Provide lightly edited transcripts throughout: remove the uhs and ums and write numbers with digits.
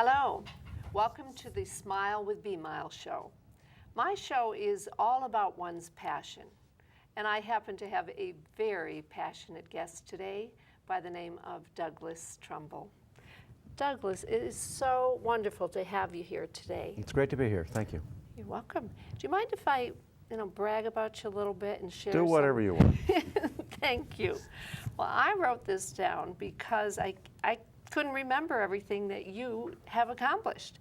Hello, welcome to the Smile with B-Mile show. My show is all about one's passion, and I happen to have a very passionate guest today by the name of Douglas Trumbull. Douglas, it is so wonderful to have you here today. It's great to be here. Thank you. You're welcome. Do you mind if I, brag about you a little bit and share? Do whatever you want. Thank you. Well, I wrote this down because I couldn't remember everything that you have accomplished.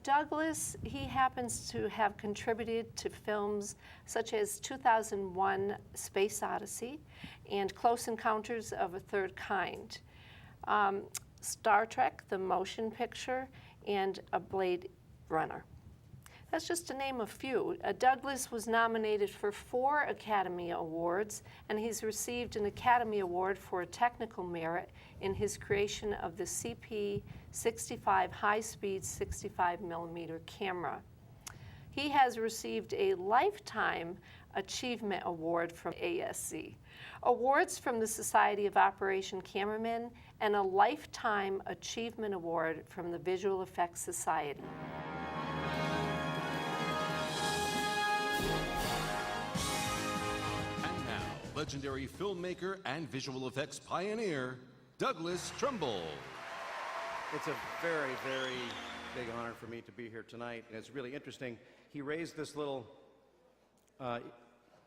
Douglas, he happens to have contributed to films such as 2001 Space Odyssey and Close Encounters of a Third Kind, Star Trek, the motion picture, and a Blade Runner. That's just to name a few. Douglas was nominated for 4 Academy Awards, and he's received an Academy Award for technical merit in his creation of the CP65 high-speed 65mm camera. He has received a Lifetime Achievement Award from ASC, awards from the Society of Operation Cameramen, and a Lifetime Achievement Award from the Visual Effects Society. Legendary filmmaker and visual effects pioneer, Douglas Trumbull. It's a very, very big honor for me to be here tonight, and it's really interesting. He raised this little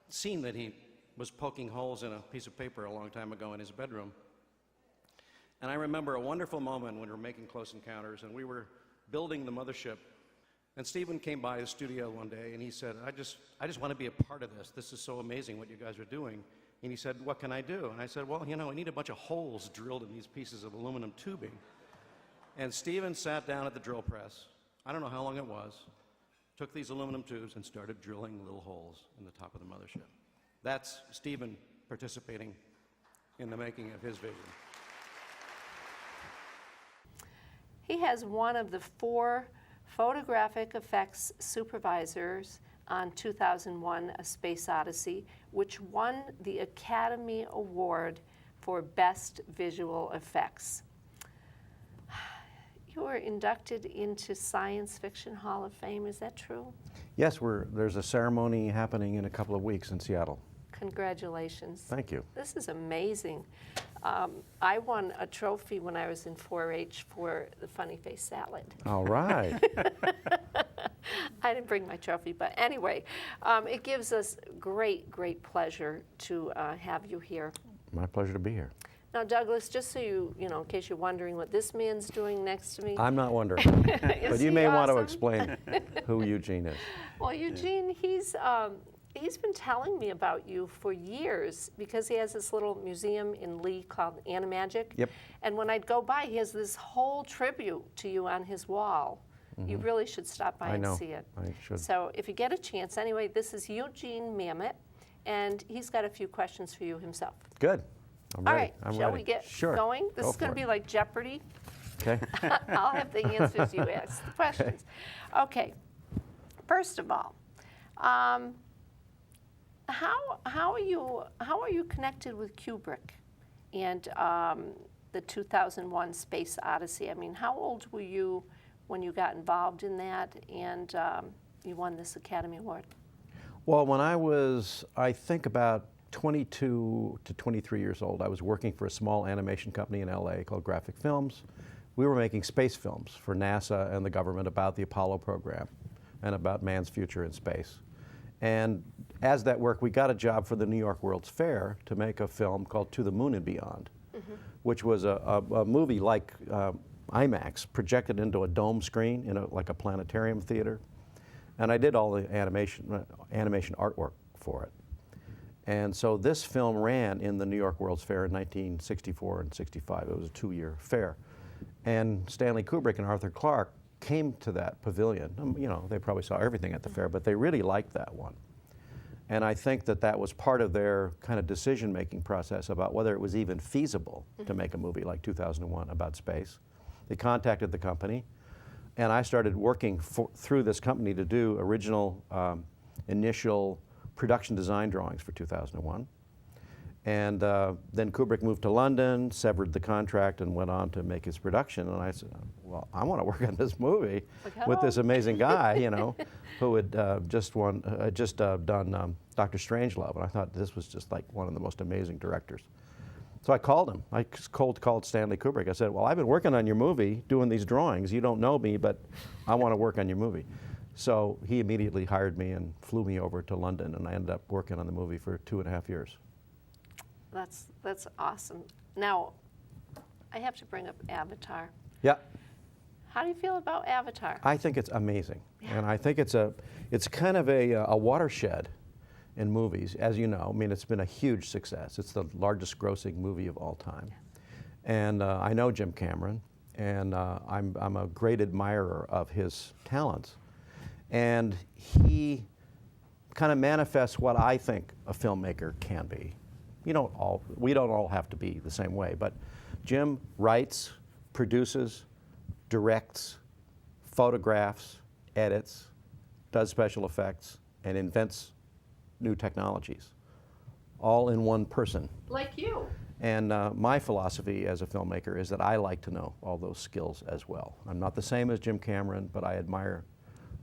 scene that he was poking holes in a piece of paper a long time ago in his bedroom. And I remember a wonderful moment when we were making Close Encounters, and we were building the mothership. And Stephen came by the studio one day, and he said, I just want to be a part of this. This is so amazing what you guys are doing. And he said, what can I do? And I said, well, I need a bunch of holes drilled in these pieces of aluminum tubing. And Stephen sat down at the drill press, I don't know how long it was, took these aluminum tubes and started drilling little holes in the top of the mothership. That's Stephen participating in the making of his vision. He has one of the 4 photographic effects supervisors on 2001 A Space Odyssey, which won the Academy Award for Best Visual Effects. You were inducted into Science Fiction Hall of Fame, is that true? Yes, there's a ceremony happening in a couple of weeks in Seattle. Congratulations. Thank you. This is amazing. I won a trophy when I was in 4-H for the Funny Face Salad. All right. I didn't bring my trophy, but anyway, it gives us great, great pleasure to have you here. My pleasure to be here. Now, Douglas, just so you know, in case you're wondering what this man's doing next to me. I'm not wondering, but you may want to explain who Eugene is. Well, Eugene, he's been telling me about you for years because he has this little museum in Lee called Animagic. Yep. And when I'd go by, he has this whole tribute to you on his wall. Mm-hmm. You really should stop by and see it. I should. So if you get a chance, anyway, this is Eugene Mamet, and he's got a few questions for you himself. Good. I'm ready. All right, I'm shall ready. we get Sure. going? This Go is going to for it. be like Jeopardy. Okay. I'll have the answers you ask the questions. Okay. First of all, how are you connected with Kubrick and the 2001 Space Odyssey? I mean, how old were you when you got involved in that and you won this Academy Award? Well, when I was, I think, about 22 to 23 years old, I was working for a small animation company in LA called Graphic Films. We were making space films for NASA and the government about the Apollo program and about man's future in space. And as that worked, we got a job for the New York World's Fair to make a film called To the Moon and Beyond, which was a movie like IMAX, projected into a dome screen in like a planetarium theater. And I did all the animation artwork for it. And so this film ran in the New York World's Fair in 1964 and 65. It was a 2-year fair. And Stanley Kubrick and Arthur Clarke came to that pavilion. They probably saw everything at the fair, but they really liked that one. And I think that was part of their kind of decision-making process about whether it was even feasible to make a movie like 2001 about space. They contacted the company, and I started working through this company to do original initial production design drawings for 2001. And then Kubrick moved to London, severed the contract, and went on to make his production. And I said, well, I want to work on this movie with this amazing guy, you know, who had just done Dr. Strangelove. And I thought this was just like one of the most amazing directors. So I called him. I cold called Stanley Kubrick. I said, well, I've been working on your movie, doing these drawings. You don't know me, but I want to work on your movie. So he immediately hired me and flew me over to London, and I ended up working on the movie for 2.5 years. That's awesome. Now, I have to bring up Avatar. Yeah. How do you feel about Avatar? I think it's amazing. Yeah. And I think it's kind of a watershed in movies, as you know. I mean, it's been a huge success. It's the largest grossing movie of all time. Yes. And I know Jim Cameron, and I'm a great admirer of his talents. And he kind of manifests what I think a filmmaker can be. We don't all have to be the same way, but Jim writes, produces, directs, photographs, edits, does special effects, and invents new technologies, all in one person. Like you. And my philosophy as a filmmaker is that I like to know all those skills as well. I'm not the same as Jim Cameron, but I admire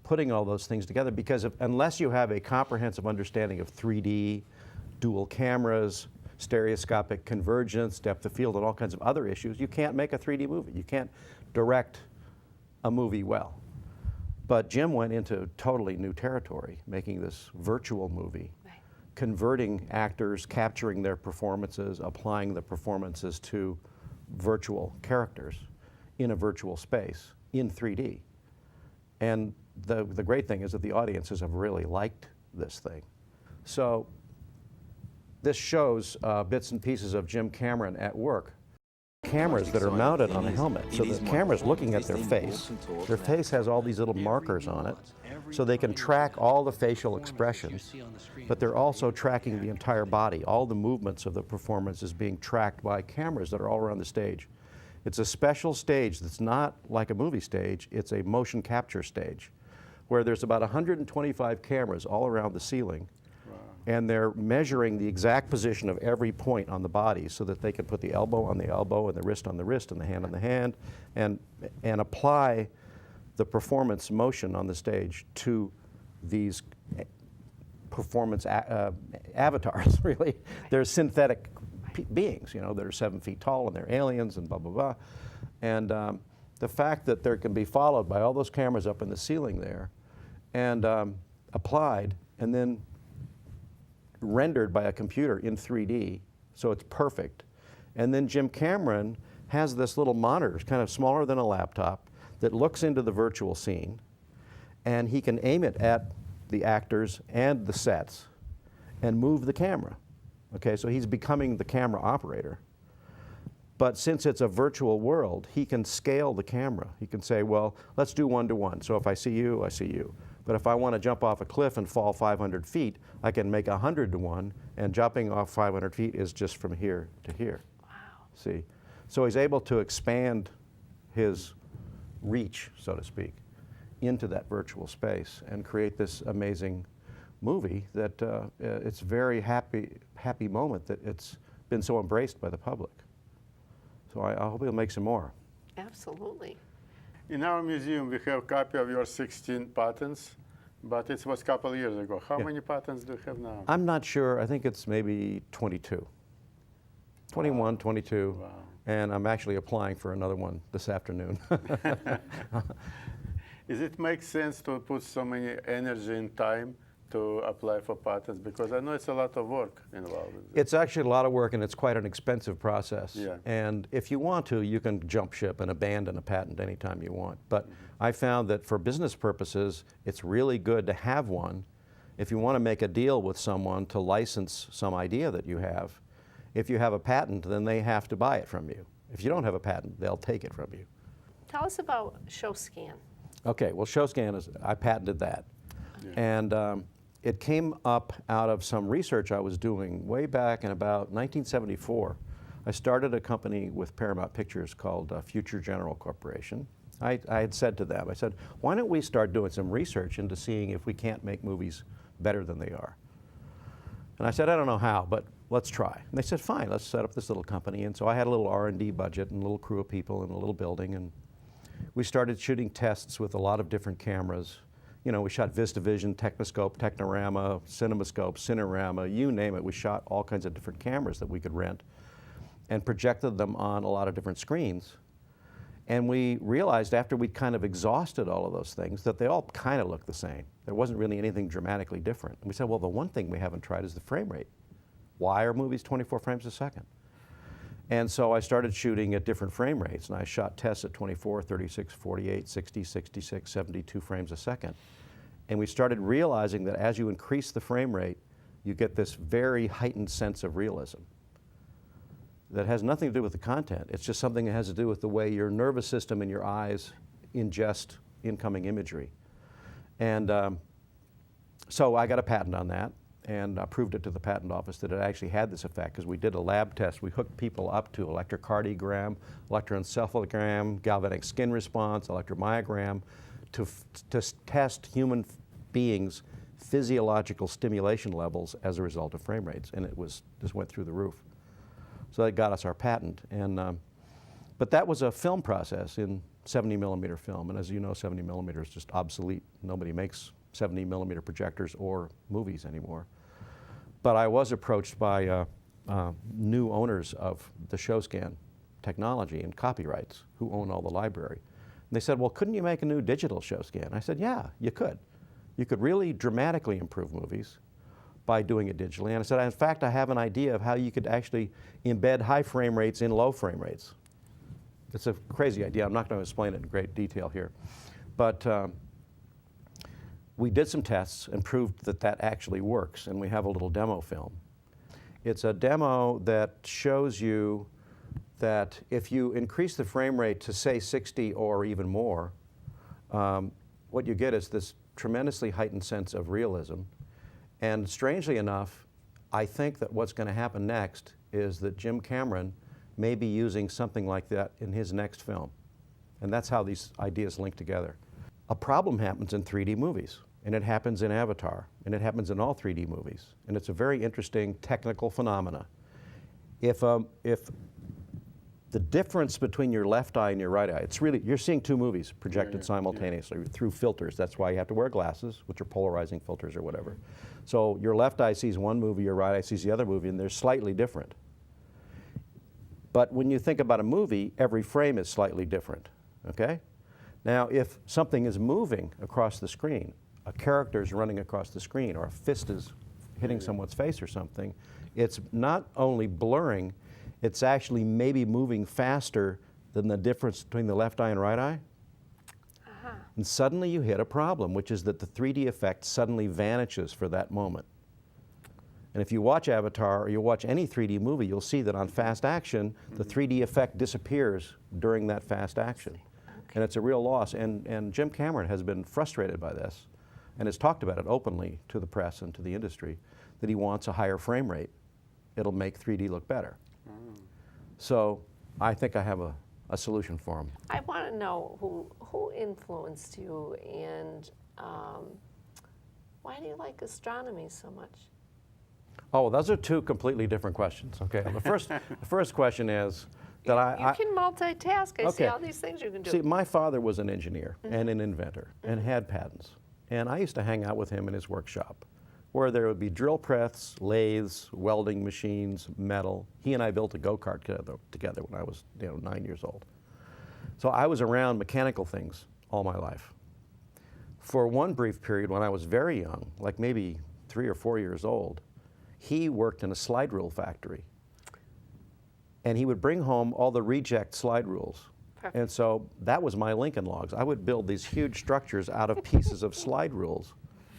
putting all those things together, because unless you have a comprehensive understanding of 3D, dual cameras, stereoscopic convergence, depth of field, and all kinds of other issues, you can't make a 3D movie. You can't direct a movie well. But Jim went into totally new territory, making this virtual movie, right, converting actors, capturing their performances, applying the performances to virtual characters in a virtual space in 3D. And the great thing is that the audiences have really liked this thing. So this shows bits and pieces of Jim Cameron at work. Cameras that are mounted on a helmet. So the camera's looking at their face. Their face has all these little markers on it, so they can track all the facial expressions, but they're also tracking the entire body. All the movements of the performance is being tracked by cameras that are all around the stage. It's a special stage that's not like a movie stage, it's a motion capture stage, where there's about 125 cameras all around the ceiling. And they're measuring the exact position of every point on the body so that they can put the elbow on the elbow and the wrist on the wrist and the hand on the hand, and apply the performance motion on the stage to these performance avatars, really. They're synthetic beings, you know, that are 7 feet tall, and they're aliens and blah, blah, blah. And the fact that there can be followed by all those cameras up in the ceiling there and applied and then rendered by a computer in 3D, so it's perfect. And then Jim Cameron has this little monitor, kind of smaller than a laptop, that looks into the virtual scene, and he can aim it at the actors and the sets and move the camera. Okay, so he's becoming the camera operator. But since it's a virtual world, he can scale the camera. He can say, well, let's do 1-to-1. So if I see you, I see you. But if I want to jump off a cliff and fall 500 feet, I can make 100-to-1, and jumping off 500 feet is just from here to here. Wow. See? So he's able to expand his reach, so to speak, into that virtual space and create this amazing movie that it's a very happy moment that it's been so embraced by the public. So I hope he'll make some more. Absolutely. In our museum, we have a copy of your 16 patents, but it was a couple of years ago. How many patents do you have now? I'm not sure. I think it's maybe 22. 21, 22. Wow. And I'm actually applying for another one this afternoon. Does it make sense to put so many energy and time to apply for patents? Because I know it's a lot of work involved. It's actually a lot of work, and it's quite an expensive process. Yeah. And if you want to, you can jump ship and abandon a patent anytime you want. But I found that for business purposes, it's really good to have one. If you want to make a deal with someone to license some idea that you have, if you have a patent, then they have to buy it from you. If you don't have a patent, they'll take it from you. Tell us about ShowScan. Okay, well, ShowScan I patented that. Yeah. And it came up out of some research I was doing way back in about 1974. I started a company with Paramount Pictures called Future General Corporation. I had said to them, I said, why don't we start doing some research into seeing if we can't make movies better than they are? And I said, I don't know how, but let's try. And they said, fine, let's set up this little company. And so I had a little R&D budget and a little crew of people in a little building, and we started shooting tests with a lot of different cameras. You know, we shot VistaVision, Technoscope, Technorama, CinemaScope, Cinerama, you name it. We shot all kinds of different cameras that we could rent and projected them on a lot of different screens. And we realized after we'd kind of exhausted all of those things that they all kind of looked the same. There wasn't really anything dramatically different. And we said, well, the one thing we haven't tried is the frame rate. Why are movies 24 frames a second? And so I started shooting at different frame rates, and I shot tests at 24, 36, 48, 60, 66, 72 frames a second. And we started realizing that as you increase the frame rate, you get this very heightened sense of realism that has nothing to do with the content. It's just something that has to do with the way your nervous system and your eyes ingest incoming imagery. And so I got a patent on that, and I proved it to the patent office that it actually had this effect, because we did a lab test. We hooked people up to electrocardiogram, electroencephalogram, galvanic skin response, electromyogram, to test human beings' physiological stimulation levels as a result of frame rates, and it just went through the roof. So that got us our patent. And, but that was a film process in 70 millimeter film, and as you know, 70 millimeter is just obsolete. Nobody makes 70 millimeter projectors or movies anymore. But I was approached by new owners of the ShowScan technology and copyrights who own all the library. And they said, well, couldn't you make a new digital ShowScan? I said, yeah, you could. You could really dramatically improve movies by doing it digitally. And I said, in fact, I have an idea of how you could actually embed high frame rates in low frame rates. It's a crazy idea. I'm not going to explain it in great detail here. But we did some tests and proved that that actually works, and we have a little demo film. It's a demo that shows you that if you increase the frame rate to, say, 60 or even more, what you get is this tremendously heightened sense of realism. And strangely enough, I think that what's going to happen next is that Jim Cameron may be using something like that in his next film. And that's how these ideas link together. A problem happens in 3D movies, and it happens in Avatar, and it happens in all 3D movies. And it's a very interesting technical phenomena. If the difference between your left eye and your right eye, it's really, you're seeing two movies projected simultaneously through filters. That's why you have to wear glasses, which are polarizing filters or whatever. So your left eye sees one movie, your right eye sees the other movie, and they're slightly different. But when you think about a movie, every frame is slightly different, okay? Now, if something is moving across the screen, a character is running across the screen, or a fist is hitting someone's face or something, it's not only blurring, it's actually maybe moving faster than the difference between the left eye and right eye. And suddenly you hit a problem, which is that the 3D effect suddenly vanishes for that moment. And if you watch Avatar or you watch any 3D movie, you'll see that on fast action, the 3D effect disappears during that fast action. And it's a real loss. And Jim Cameron has been frustrated by this and has talked about it openly to the press and to the industry, that he wants a higher frame rate. It'll make 3D look better. So I think I have a solution for him. I want to know who influenced you, and why do you like astronomy so much? Oh, those are two completely different questions. Okay, the first question is that you can multitask. I see okay. all these things you can do. See, my father was an engineer and an inventor and had patents, and I used to hang out with him in his workshop, where there would be drill press, lathes, welding machines, metal. He and I built a go-kart together when I was 9 years old. So I was around mechanical things all my life. For one brief period when I was very young, like maybe 3 or 4 years old, he worked in a slide rule factory. And he would bring home all the reject slide rules. Perfect. And so that was my Lincoln Logs. I would build these huge structures out of pieces of slide rules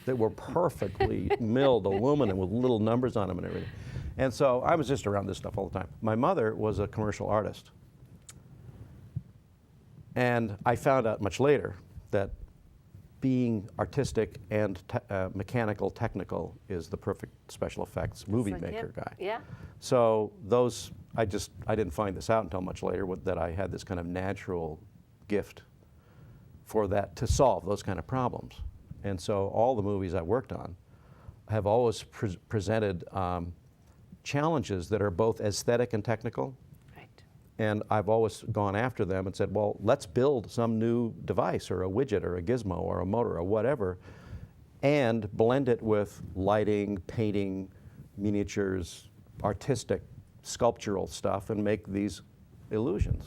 that were perfectly milled aluminum with little numbers on them and everything. And so I was just around this stuff all the time. My mother was a commercial artist. And I found out much later that being artistic and mechanical, technical is the perfect special effects movie maker guy. Yeah. So those, I didn't find this out until much later, that I had this kind of natural gift for that, to solve those kind of problems. And so all the movies I worked on have always presented challenges that are both aesthetic and technical. Right. And I've always gone after them and said, well, let's build some new device or a widget or a gizmo or a motor or whatever, and blend it with lighting, painting, miniatures, artistic, sculptural stuff, and make these illusions.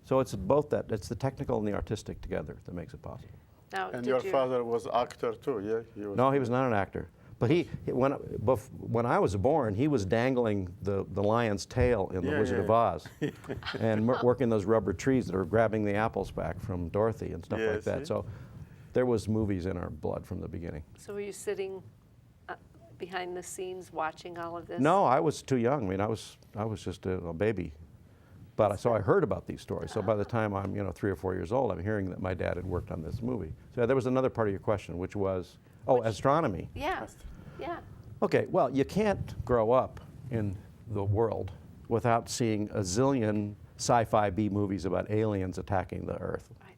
So it's both that, it's the technical and the artistic together that makes it possible. Now, And did your you, father was actor too, yeah? No, he was not an actor. But when I was born, he was dangling the lion's tail in The Yeah, Wizard yeah. of Oz and working those rubber trees that are grabbing the apples back from Dorothy and stuff Yeah, like that. see? So there was movies in our blood from the beginning. so were you sitting behind the scenes watching all of this? No, I was too young. I mean, I was just a baby. But so I heard about these stories. So by the time I'm 3 or 4 years old, I'm hearing that my dad had worked on this movie. So there was another part of your question, which was, astronomy. Yeah, yeah. Okay, well, you can't grow up in the world without seeing a zillion sci-fi B movies about aliens attacking the Earth. Right.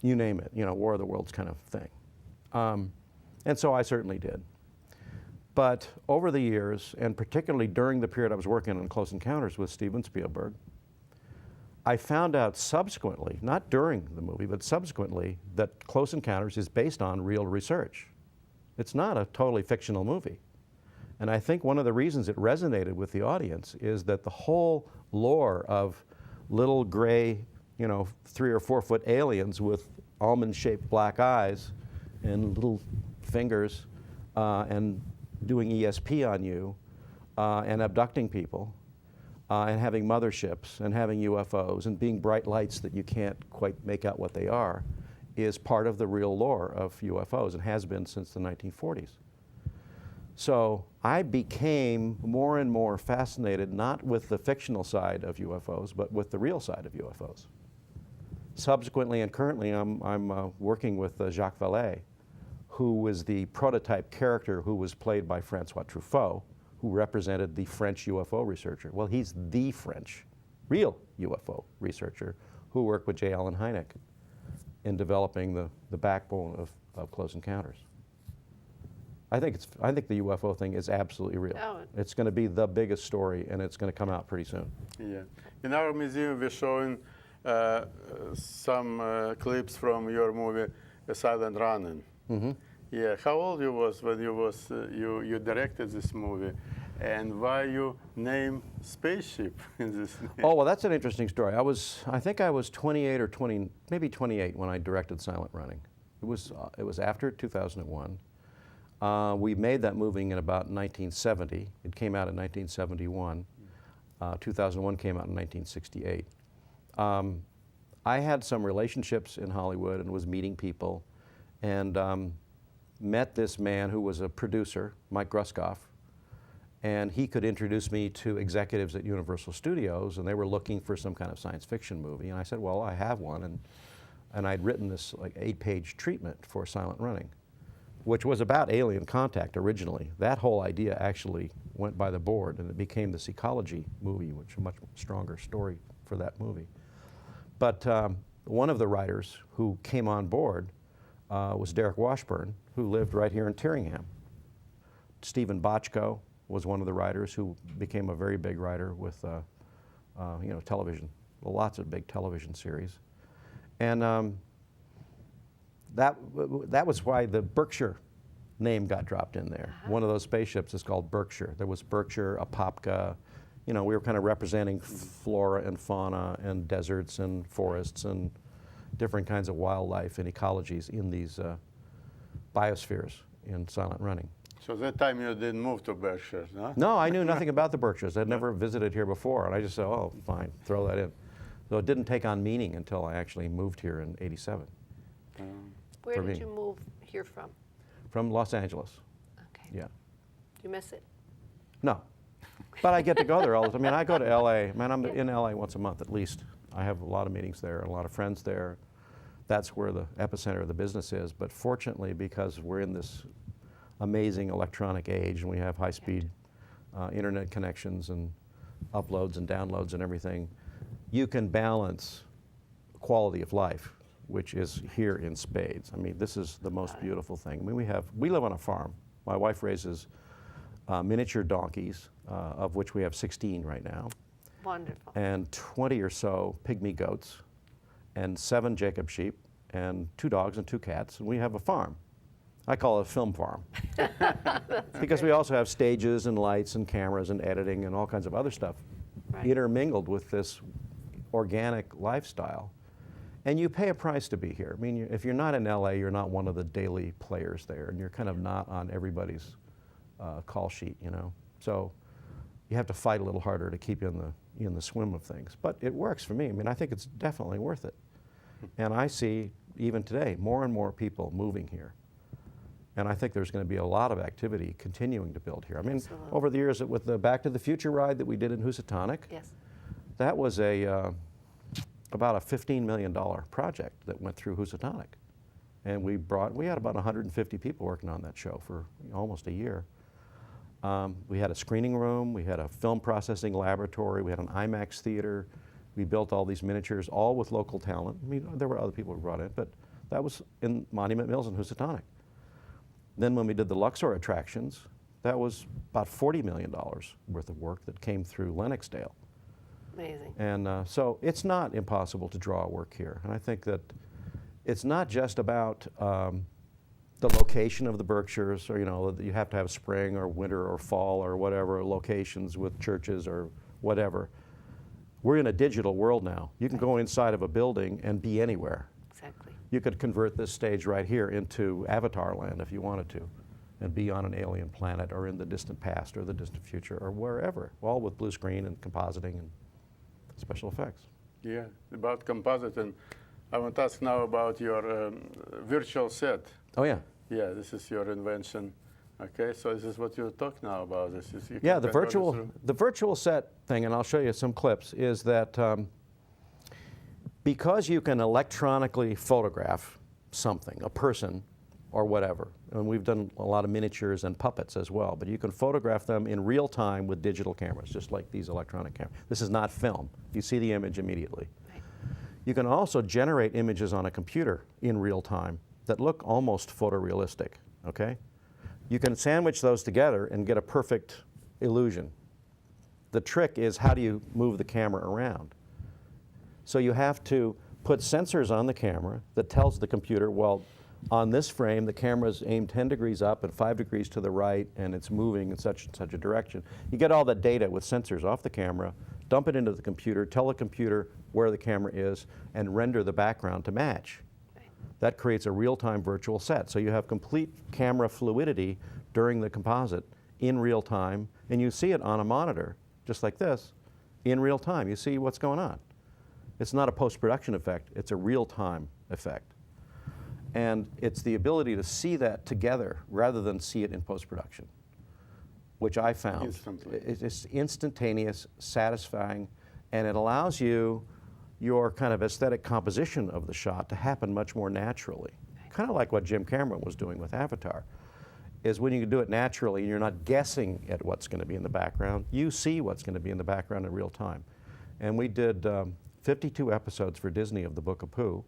You name it, War of the Worlds kind of thing. And so I certainly did. But over the years, and particularly during the period I was working on Close Encounters with Steven Spielberg, I found out subsequently, not during the movie, but subsequently, that Close Encounters is based on real research. It's not a totally fictional movie. And I think one of the reasons it resonated with the audience is that the whole lore of little gray, 3 or 4 foot aliens with almond-shaped black eyes and little fingers and doing ESP on you and abducting people and having motherships and having UFOs and being bright lights that you can't quite make out what they are is part of the real lore of UFOs and has been since the 1940s. So I became more and more fascinated not with the fictional side of UFOs, but with the real side of UFOs. Subsequently and currently, I'm working with Jacques Vallée, who was the prototype character who was played by Francois Truffaut, who represented the French UFO researcher. Well, he's the French, real UFO researcher who worked with J. Allen Hynek in developing the backbone of Close Encounters. I think the UFO thing is absolutely real. Oh. It's going to be the biggest story, and it's going to come out pretty soon. Yeah. In our museum, we're showing some clips from your movie, Silent Running. Mm-hmm. Yeah. How old you was when you directed this movie, and why you name spaceship in this? Oh, well, that's an interesting story. I think I was 28 or 20, maybe 28 when I directed Silent Running. It was after 2001. We made that movie in about 1970. It came out in 1971. 2001 came out in 1968. I had some relationships in Hollywood and was meeting people, and met this man who was a producer, Mike Gruskoff, and he could introduce me to executives at Universal Studios, and they were looking for some kind of science fiction movie. And I said, well, I have one, and I'd written this like 8-page treatment for Silent Running, which was about alien contact originally. That whole idea actually went by the board, and it became this ecology movie, which is a much stronger story for that movie. But one of the writers who came on board was Derek Washburn, who lived right here in Tyringham. Stephen Bochco was one of the writers who became a very big writer with television, lots of big television series. And that was why the Berkshire name got dropped in there. One of those spaceships is called Berkshire. There was Berkshire, Apopka. We were kind of representing flora and fauna and deserts and forests and different kinds of wildlife and ecologies in these biospheres in Silent Running. So that time you didn't move to Berkshire, no? No, I knew nothing about the Berkshires. I'd never visited here before, and I just said, oh, fine, throw that in. So it didn't take on meaning until I actually moved here in '87. Where For did me. you move here from? From Los Angeles, Okay. yeah. Do you miss it? No, but I get to go there all the time. I mean, I go to LA. Man, I'm in LA once a month at least. I have a lot of meetings there, and a lot of friends there. That's where the epicenter of the business is. But fortunately, because we're in this amazing electronic age, and we have high-speed internet connections and uploads and downloads and everything, you can balance quality of life, which is here in spades. I mean, this is the most beautiful thing. I mean, we live on a farm. My wife raises miniature donkeys, of which we have 16 right now, Wonderful. and 20 or so pygmy goats, and 7 Jacob sheep, and 2 dogs and 2 cats, and we have a farm. I call it a film farm. Because we also have stages and lights and cameras and editing and all kinds of other stuff Right. intermingled with this organic lifestyle. And you pay a price to be here. I mean, if you're not in LA, you're not one of the daily players there, and you're kind of not on everybody's call sheet, you know. So you have to fight a little harder to keep in the swim of things. But it works for me. I mean, I think it's definitely worth it. And I see, even today, more and more people moving here. And I think there's going to be a lot of activity continuing to build here. I mean, Absolutely. over the years, with the Back to the Future ride that we did in Housatonic, Yes. that was about a $15 million project that went through Housatonic. And we had about 150 people working on that show for almost a year. We had a screening room, we had a film processing laboratory, we had an IMAX theater. We built all these miniatures, all with local talent. I mean, there were other people who brought in, but that was in Monument Mills in Housatonic. Then when we did the Luxor attractions, that was about $40 million worth of work that came through Lenoxdale. Amazing. And so it's not impossible to draw work here. And I think that it's not just about the location of the Berkshires, or, you know, that you have to have spring or winter or fall or whatever locations with churches or whatever. We're in a digital world now. You can go inside of a building and be anywhere. Exactly. You could convert this stage right here into Avatar land if you wanted to, and be on an alien planet or in the distant past or the distant future or wherever, all with blue screen and compositing and special effects. Yeah, about compositing. I want to ask now about your virtual set. Oh yeah. Yeah, this is your invention. Okay, so this is what you talk now about. This is you Yeah, can the control this virtual room. the virtual set thing, and I'll show you some clips, is that because you can electronically photograph something, a person or whatever, and we've done a lot of miniatures and puppets as well, but you can photograph them in real time with digital cameras, just like these electronic cameras. This is not film. You see the image immediately. Right. You can also generate images on a computer in real time that look almost photorealistic, okay? You can sandwich those together and get a perfect illusion. The trick is, how do you move the camera around? So you have to put sensors on the camera that tells the computer, well, on this frame, the camera's aimed 10 degrees up and 5 degrees to the right, and it's moving in such and such a direction. You get all that data with sensors off the camera, dump it into the computer, tell the computer where the camera is, and render the background to match. That creates a real-time virtual set. So you have complete camera fluidity during the composite in real time, and you see it on a monitor, just like this, in real time. You see what's going on. It's not a post-production effect, it's a real-time effect. And it's the ability to see that together rather than see it in post-production, which I found. Instantly. It's instantaneous, satisfying, and it allows you your kind of aesthetic composition of the shot to happen much more naturally. Kind of like what Jim Cameron was doing with Avatar, is when you do it naturally and you're not guessing at what's going to be in the background, you see what's going to be in the background in real time. And we did 52 episodes for Disney of the Book of Pooh.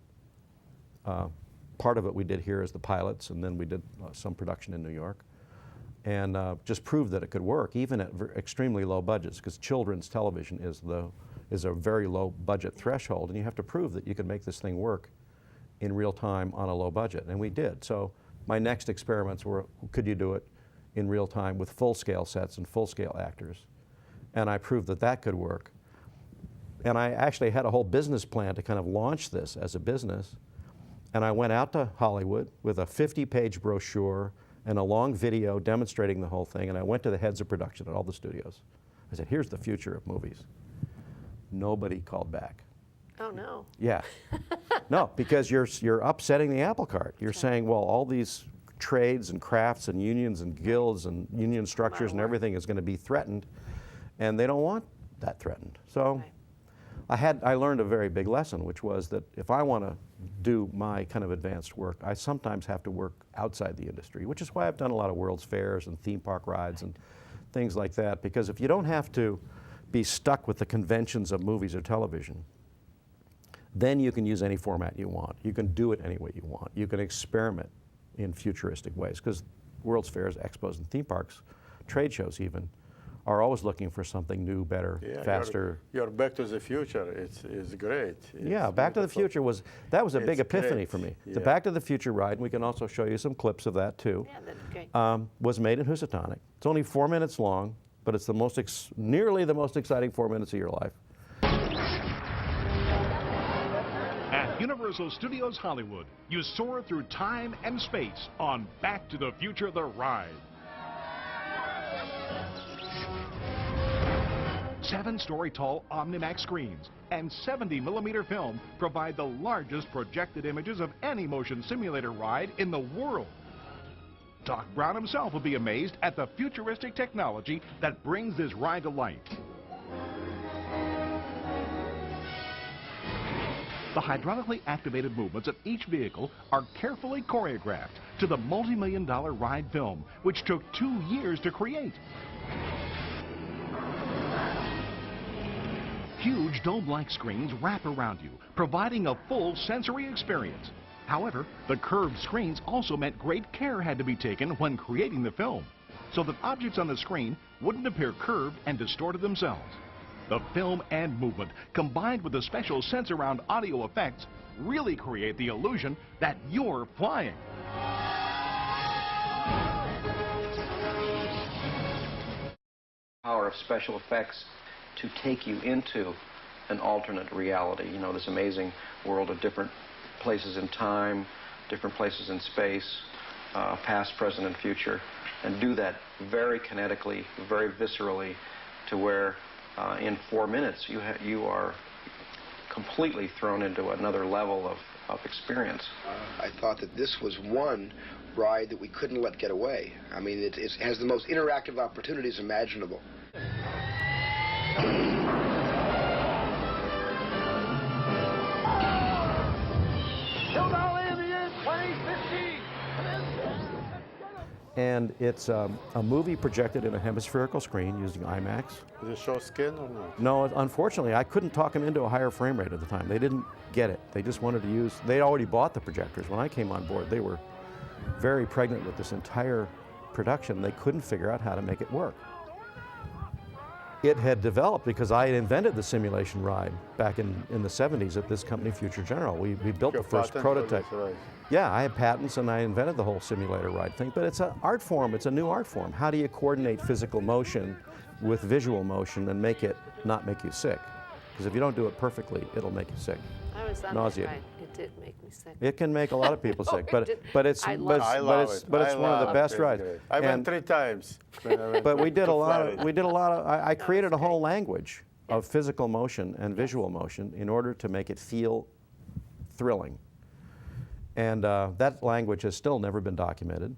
Part of it we did here as the pilots, and then we did some production in New York. And just proved that it could work, even at extremely low budgets, because children's television is a very low budget threshold, and you have to prove that you can make this thing work in real time on a low budget, and we did. So my next experiments were, could you do it in real time with full-scale sets and full-scale actors? And I proved that that could work. And I actually had a whole business plan to kind of launch this as a business, and I went out to Hollywood with a 50-page brochure and a long video demonstrating the whole thing, and I went to the heads of production at all the studios. I said, here's the future of movies. Nobody called back. Oh, no. Yeah. No, because you're upsetting the apple cart. You're saying, well, all these trades and crafts and unions and guilds and union structures and everything is going to be threatened, and they don't want that threatened. So I learned a very big lesson, which was that if I want to do my kind of advanced work, I sometimes have to work outside the industry, which is why I've done a lot of World's Fairs and theme park rides and things like that, because if you don't have to be stuck with the conventions of movies or television, then you can use any format you want. You can do it any way you want. You can experiment in futuristic ways, because World's Fairs, expos, and theme parks trade shows even, are always looking for something new, better, Yeah, faster. Your Back to the Future, it's great. Yeah, It's Back to the beautiful. Future was a big It's epiphany great, for me. The yeah. Back to the Future ride, and we can also show you some clips of that too, Yeah, that'd be great. was made in Housatonic. It's only 4 minutes long, but it's the most nearly the most exciting 4 minutes of your life. At Universal Studios Hollywood, you soar through time and space on Back to the Future the Ride. 7-story tall Omnimax screens and 70mm film provide the largest projected images of any motion simulator ride in the world. Doc Brown himself will be amazed at the futuristic technology that brings this ride to life. The hydraulically activated movements of each vehicle are carefully choreographed to the multi-million-dollar ride film, which took 2 years to create. Huge dome-like screens wrap around you, providing a full sensory experience. However, the curved screens also meant great care had to be taken when creating the film, so that objects on the screen wouldn't appear curved and distorted themselves. The film and movement, combined with the special sense-around audio effects, really create the illusion that you're flying. Power of special effects to take you into an alternate reality, you know, this amazing world of different places in time, different places in space, past, present, and future, and do that very kinetically, very viscerally, to where in 4 minutes you are completely thrown into another level of experience. I thought that this was one ride that we couldn't let get away. I mean, it has the most interactive opportunities imaginable. And it's a movie projected in a hemispherical screen using IMAX. Does it show skin or not? No, unfortunately, I couldn't talk them into a higher frame rate at the time. They didn't get it. They just wanted to use, they already bought the projectors. When I came on board, they were very pregnant with this entire production. They couldn't figure out how to make it work. It had developed because I had invented the simulation ride back in the 70s at this company, Future General. We built Your the first patent for prototype. this, right. Yeah, I had patents and I invented the whole simulator ride thing, but it's an art form, it's a new art form. How do you coordinate physical motion with visual motion and make it not make you sick? Because if you don't do it perfectly, it'll make you sick. I was on that nauseating. ride. It did make me sick. It can make a lot of people sick, it but did. it's I but love it's it. I but love it's, it. but it's I one of the love best it. rides. I went And- 3 times. when I went But we did a to lot of Florida. I created a whole language of physical motion and visual motion in order to make it feel thrilling. And that language has still never been documented.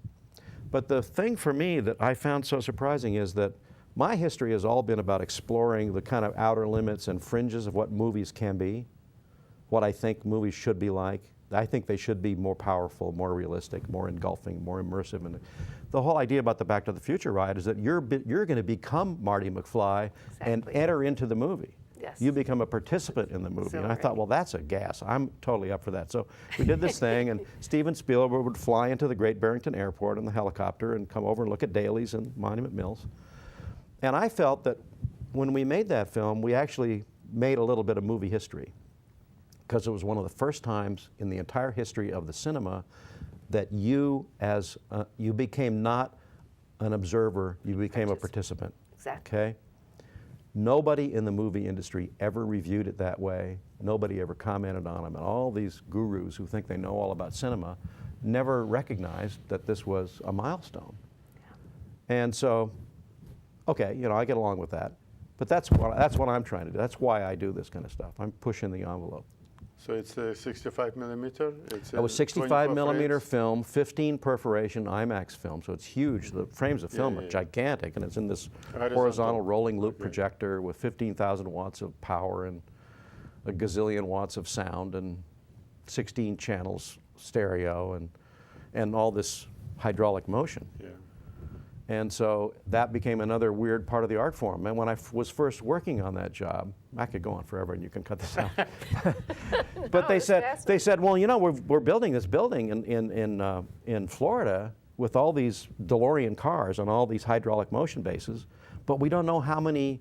But the thing for me that I found so surprising is that my history has all been about exploring the kind of outer limits and fringes of what movies can be, what I think movies should be like. I think they should be more powerful, more realistic, more engulfing, more immersive. And the whole idea about the Back to the Future ride is that you're going to become Marty McFly and Exactly. enter into the movie. Yes. You become a participant in the movie. And I thought, Exhilarating. well, that's a gas. I'm totally up for that. So we did this thing, and Steven Spielberg would fly into the Great Barrington Airport in the helicopter and come over and look at dailies and Monument Mills. And I felt that when we made that film, we actually made a little bit of movie history, because it was one of the first times in the entire history of the cinema that you became not an observer, you became a participant. Exactly. Okay? Nobody in the movie industry ever reviewed it that way. Nobody ever commented on them. And all these gurus who think they know all about cinema never recognized that this was a milestone. And so, okay, you know, I get along with that. But that's what I'm trying to do. That's why I do this kind of stuff. I'm pushing the envelope. So it's a 65 millimeter? It's That was 65 24 millimeter frames? film, 15 perforation IMAX film, so it's huge. The frames of film are gigantic, and it's in this horizontal rolling loop projector with 15,000 watts of power and a gazillion watts of sound and 16 channels stereo and all this hydraulic motion. Yeah. And so that became another weird part of the art form. And when I was first working on that job, I could go on forever, and you can cut this out. But No, they it's said, fascinating. well, you know, we're building this building in Florida, with all these DeLorean cars on all these hydraulic motion bases, but we don't know how many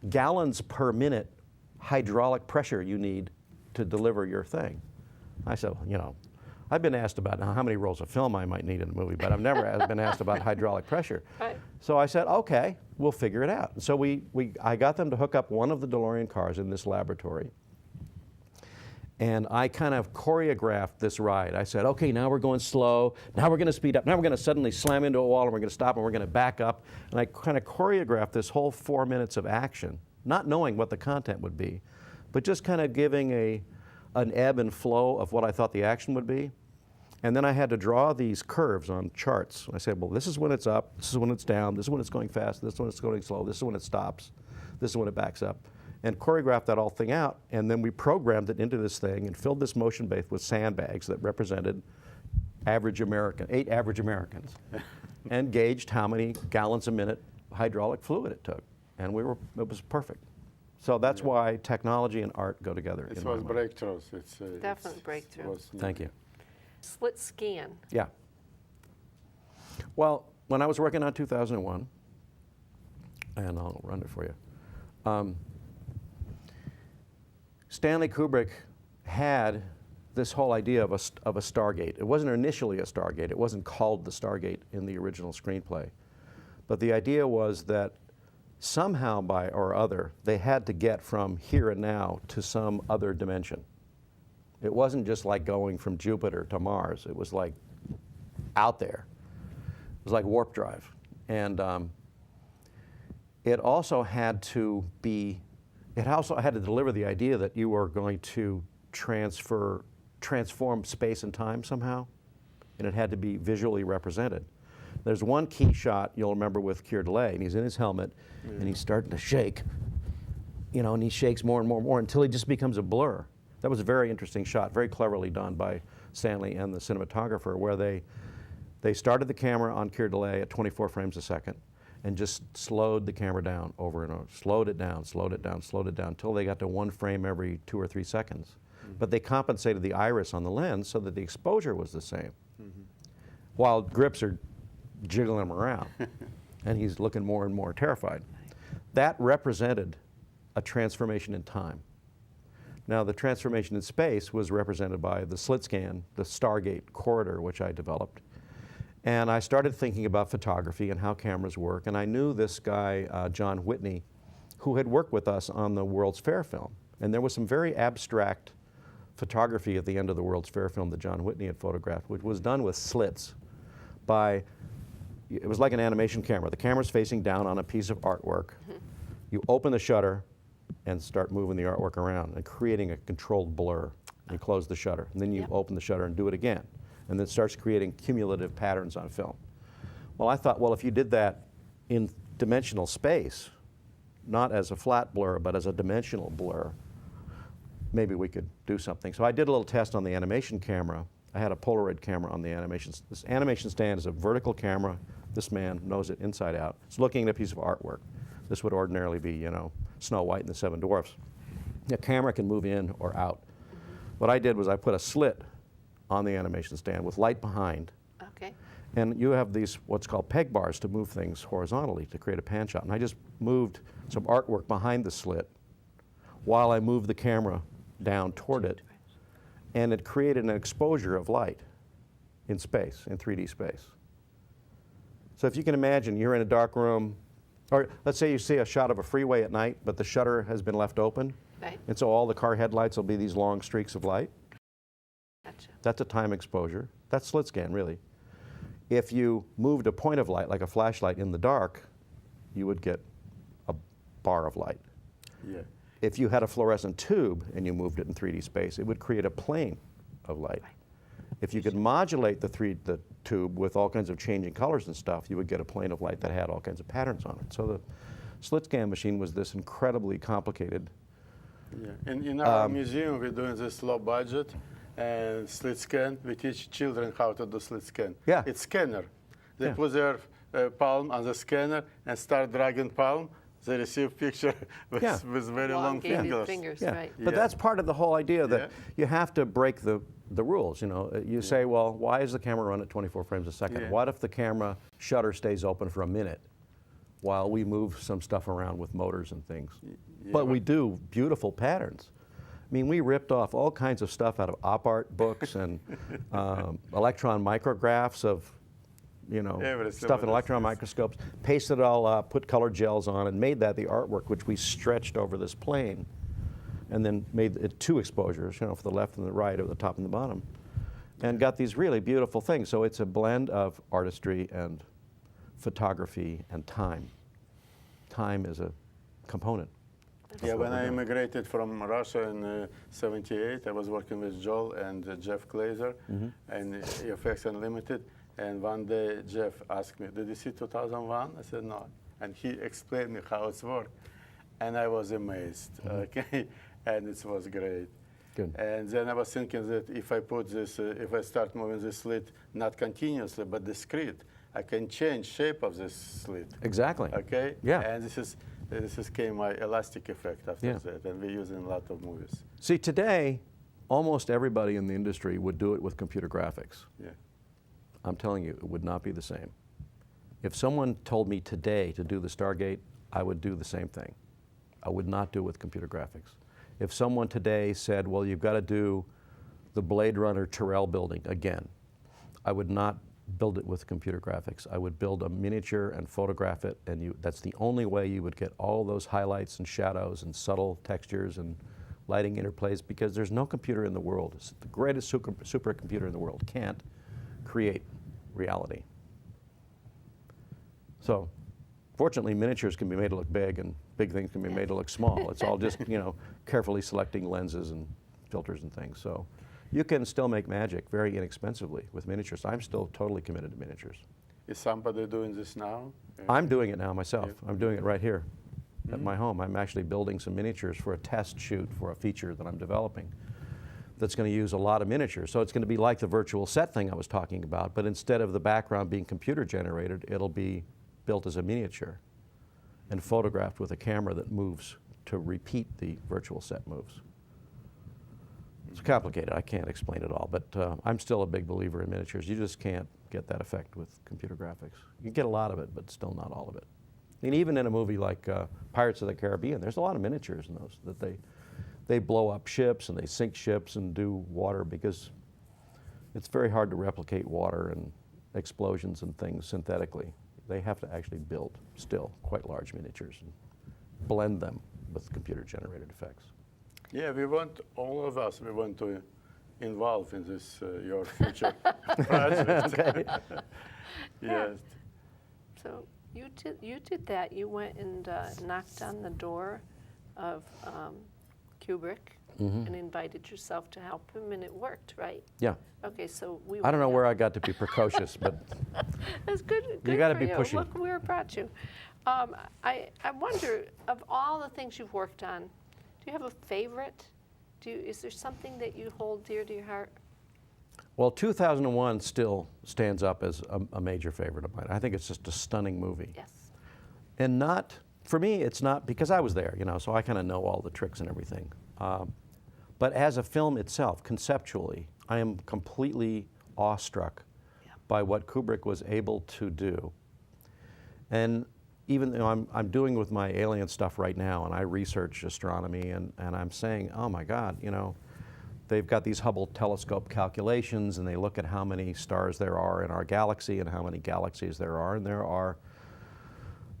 gallons per minute hydraulic pressure you need to deliver your thing. I said, well, you know, I've been asked about how many rolls of film I might need in a movie, but I've never been asked about hydraulic pressure. Right. So I said, okay, we'll figure it out. So I got them to hook up one of the DeLorean cars in this laboratory. And I kind of choreographed this ride. I said, okay, now we're going slow. Now we're going to speed up. Now we're going to suddenly slam into a wall, and we're going to stop, and we're going to back up. And I kind of choreographed this whole 4 minutes of action, not knowing what the content would be, but just kind of giving an ebb and flow of what I thought the action would be. And then I had to draw these curves on charts. I said, well, this is when it's up, this is when it's down, this is when it's going fast, this is when it's going slow, this is when it stops, this is when it backs up. And choreographed that whole thing out, and then we programmed it into this thing and filled this motion base with sandbags that represented eight average Americans, and gauged how many gallons a minute hydraulic fluid it took. And it was perfect. So that's why technology and art go together. It was breakthroughs. Definite breakthrough. Thank you. Slit scan. Yeah. Well, when I was working on 2001, and I'll run it for you, Stanley Kubrick had this whole idea of a Stargate. It wasn't initially a Stargate. It wasn't called the Stargate in the original screenplay. But the idea was that somehow by or other, they had to get from here and now to some other dimension. It wasn't just like going from Jupiter to Mars. It was like out there. It was like warp drive. And it also had to deliver the idea that you were going to transform space and time somehow, and it had to be visually represented. There's one key shot you'll remember with Keir Dullea, and he's in his helmet, and he's starting to shake, and he shakes more and more and more until he just becomes a blur. That was a very interesting shot, very cleverly done by Stanley and the cinematographer, where they started the camera on Keir Dullea at 24 frames a second and just slowed the camera down over and over, slowed it down, slowed it down, slowed it down, until they got to 1 frame every 2 or 3 seconds. But they compensated the iris on the lens so that the exposure was the same, while grips are jiggling him around, and he's looking more and more terrified. That represented a transformation in time. Now, the transformation in space was represented by the slit scan, the Stargate corridor, which I developed. And I started thinking about photography and how cameras work, and I knew this guy, John Whitney, who had worked with us on the World's Fair film. And there was some very abstract photography at the end of the World's Fair film that John Whitney had photographed, which was done with slits it was like an animation camera. The camera's facing down on a piece of artwork. You open the shutter and start moving the artwork around and creating a controlled blur. You close the shutter, and then you open the shutter and do it again. And then it starts creating cumulative patterns on film. Well, I thought, well, if you did that in dimensional space, not as a flat blur, but as a dimensional blur, maybe we could do something. So I did a little test on the animation camera. I had a Polaroid camera on the animation. This animation stand is a vertical camera. This man knows it inside out. It's looking at a piece of artwork. This would ordinarily be, Snow White and the Seven Dwarfs. The camera can move in or out. What I did was I put a slit on the animation stand with light behind. Okay. And you have these what's called peg bars to move things horizontally to create a pan shot. And I just moved some artwork behind the slit while I moved the camera down toward it. And it created an exposure of light in space, in 3D space. So if you can imagine, you're in a dark room, or let's say you see a shot of a freeway at night, but the shutter has been left open. Right. And so all the car headlights will be these long streaks of light. Gotcha. That's a time exposure. That's slit scan, really. If you moved a point of light, like a flashlight, in the dark, you would get a bar of light. Yeah. If you had a fluorescent tube and you moved it in 3D space, it would create a plane of light. Right. If you could modulate the tube with all kinds of changing colors and stuff, you would get a plane of light that had all kinds of patterns on it. So the slit scan machine was this incredibly complicated. Yeah. In our museum, we're doing this low budget and slit scan. We teach children how to do slit scan. Yeah. It's scanner. They Yeah. put their palm on the scanner and start dragging palm. they receive picture with, Yeah. with very long Elongated fingers. Yeah, right. but Yeah. that's part of the whole idea that Yeah. you have to break the rules. You know, you say, well, why is the camera run at 24 frames a second? Yeah. What if the camera shutter stays open for a minute while we move some stuff around with motors and things? But we do beautiful patterns. I mean, we ripped off all kinds of stuff out of op art books and electron micrographs of, you know, Every stuff in syllable electron is- microscopes, pasted it all up, put colored gels on, and made that the artwork, which we stretched over this plane, and then made it 2 exposures, you know, for the left and the right, or the top and the bottom, and got these really beautiful things. So it's a blend of artistry and photography and time. Time is a component. Yeah, when I immigrated from Russia in '78, I was working with Joel and Jeff Glazer and EFX Unlimited. And one day Jeff asked me, "Did you see 2001?" I said, "No." And he explained me how it's worked. And I was amazed, okay? And it was great. Good. And then I was thinking that if I put this, if I start moving this slit not continuously but discrete, I can change shape of this slit. Exactly. Okay? Yeah. And this is came my elastic effect after Yeah. that, and we use it in a lot of movies. See, today, almost everybody in the industry would do it with computer graphics. Yeah. I'm telling you, it would not be the same. If someone told me today to do the Stargate, I would do the same thing. I would not do it with computer graphics. If someone today said, well, you've got to do the Blade Runner Tyrrell building again, I would not build it with computer graphics. I would build a miniature and photograph it, and that's the only way you would get all those highlights and shadows and subtle textures and lighting interplays, because there's no computer in the world, it's the greatest supercomputer in the world, can't create reality. So, fortunately, miniatures can be made to look big, and big things can be made to look small. It's all just, you know, carefully selecting lenses and filters and things. So, you can still make magic very inexpensively with miniatures. I'm still totally committed to miniatures. Is somebody doing this now? I'm doing it now myself. I'm doing it right here at my home. I'm actually building some miniatures for a test shoot for a feature that I'm developing that's going to use a lot of miniatures. So it's going to be like the virtual set thing I was talking about, but instead of the background being computer generated, it'll be built as a miniature and photographed with a camera that moves to repeat the virtual set moves. It's complicated. I can't explain it all, but I'm still a big believer in miniatures. You just can't get that effect with computer graphics. You get a lot of it, but still not all of it. I mean, even in a movie like Pirates of the Caribbean, there's a lot of miniatures in those that they blow up ships and they sink ships and do water, because it's very hard to replicate water and explosions and things synthetically. They have to actually build still quite large miniatures and blend them with computer-generated effects. Yeah, we want, all of us, we want to involve in this, your future project. Okay. Yes. So you did that. You went and knocked on the door of Kubrick and invited yourself to help him, and it worked, right? Yeah. Okay, so we. I don't know went where out. I got to be precocious, but That's good. Good gotta for be you. pushy. Look where it brought you. I wonder, of all the things you've worked on, do you have a favorite? Is there something that you hold dear to your heart? well, 2001 still stands up as a major favorite of mine. I think it's just a stunning movie. Yes. And not, for me, it's not, because I was there, you know, so I kind of know all the tricks and everything. But as a film itself, conceptually, I am completely awestruck by what Kubrick was able to do. And even though I'm doing with my alien stuff right now, and I research astronomy, and I'm saying, oh my God, you know, they've got these Hubble telescope calculations, and they look at how many stars there are in our galaxy and how many galaxies there are, and there are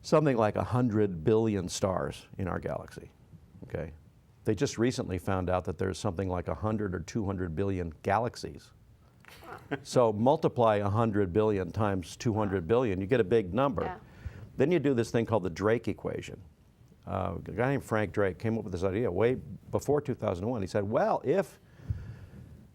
something like 100 billion stars in our galaxy, okay? They just recently found out that there's something like 100 or 200 billion galaxies. So multiply 100 billion times 200 billion, you get a big number. Yeah. Then you do this thing called the Drake equation. A guy named Frank Drake came up with this idea way before 2001. He said, well, if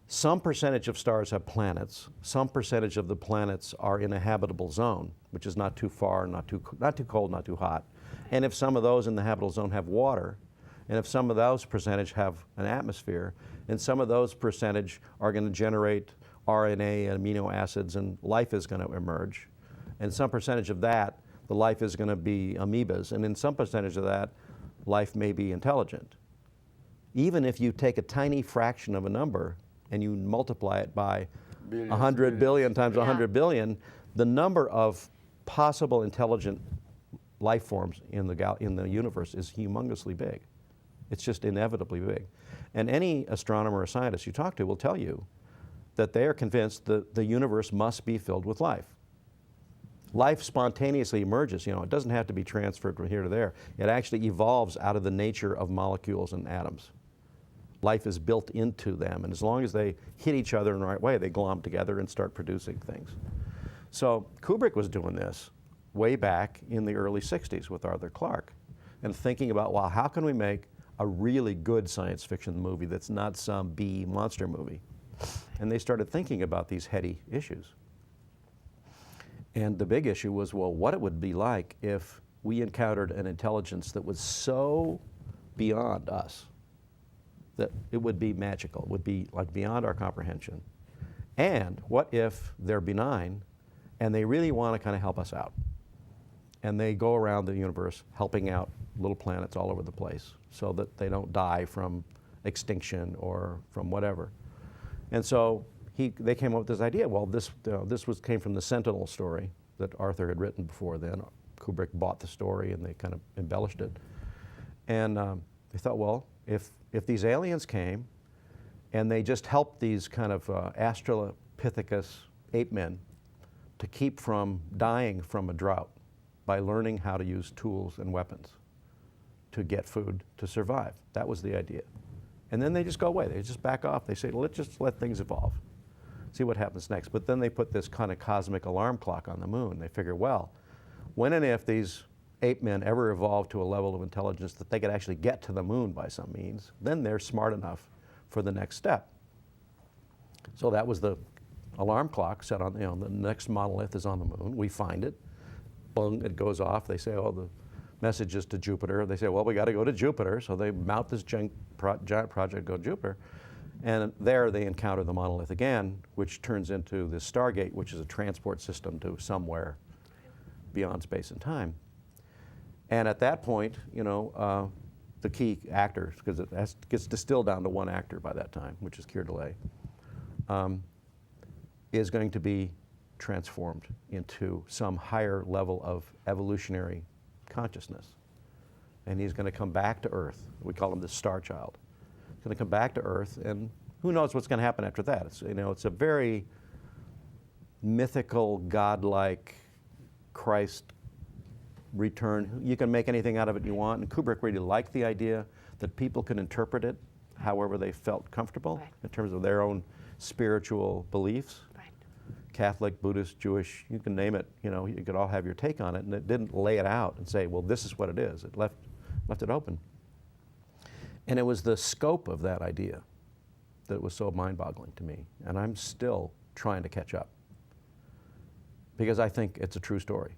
some percentage of stars have planets, some percentage of the planets are in a habitable zone, which is not too far, not too cold, not too hot, and if some of those in the habitable zone have water, and if some of those percentage have an atmosphere, and some of those percentage are going to generate RNA and amino acids, and life is going to emerge, and some percentage of that the life is going to be amoebas, and in some percentage of that, life may be intelligent. Even if you take a tiny fraction of a number and you multiply it by Billions, 100 billion times Yeah. 100 billion, the number of possible intelligent life forms in the universe is humongously big. It's just inevitably big. And any astronomer or scientist you talk to will tell you that they are convinced that the universe must be filled with life. Life spontaneously emerges, you know, it doesn't have to be transferred from here to there. It actually evolves out of the nature of molecules and atoms. Life is built into them, and as long as they hit each other in the right way, they glom together and start producing things. So Kubrick was doing this way back in the early 60s with Arthur Clarke, and thinking about, well, how can we make a really good science fiction movie that's not some B monster movie? And they started thinking about these heady issues. And the big issue was, well, what it would be like if we encountered an intelligence that was so beyond us that it would be magical, it would be like beyond our comprehension. And what if they're benign and they really want to kind of help us out? And they go around the universe helping out little planets all over the place so that they don't die from extinction or from whatever. And so they came up with this idea. Well, this came from the Sentinel story that Arthur had written before then. Kubrick bought the story and they kind of embellished it. And they thought, well, if these aliens came and they just helped these kind of Australopithecus ape men to keep from dying from a drought by learning how to use tools and weapons to get food to survive. That was the idea. And then they just go away. They just back off. They say, let's just let things evolve, see what happens next. But then they put this kind of cosmic alarm clock on the moon. They figure, well, when and if these ape men ever evolve to a level of intelligence that they could actually get to the moon by some means, then they're smart enough for the next step. So that was the alarm clock set on, the next monolith is on the moon. We find it. Boom, it goes off. They say, oh, the message is to Jupiter. They say, well, we got to go to Jupiter. So they mount this giant project, go to Jupiter. And there they encounter the monolith again, which turns into this Stargate, which is a transport system to somewhere beyond space and time. And at that point, the key actors, because it gets distilled down to one actor by that time, which is Keir Dullea, is going to be transformed into some higher level of evolutionary consciousness. And he's going to come back to Earth. We call him the Star Child. He's going to come back to Earth, and who knows what's going to happen after that. It's a very mythical, godlike Christ return. You can make anything out of it you want, and Kubrick really liked the idea that people could interpret it however they felt comfortable Right. in terms of their own spiritual beliefs. Right. Catholic, Buddhist, Jewish, you can name it, you could all have your take on it, and it didn't lay it out and say, well, this is what it is. It left it open. And it was the scope of that idea that was so mind-boggling to me, and I'm still trying to catch up because I think it's a true story.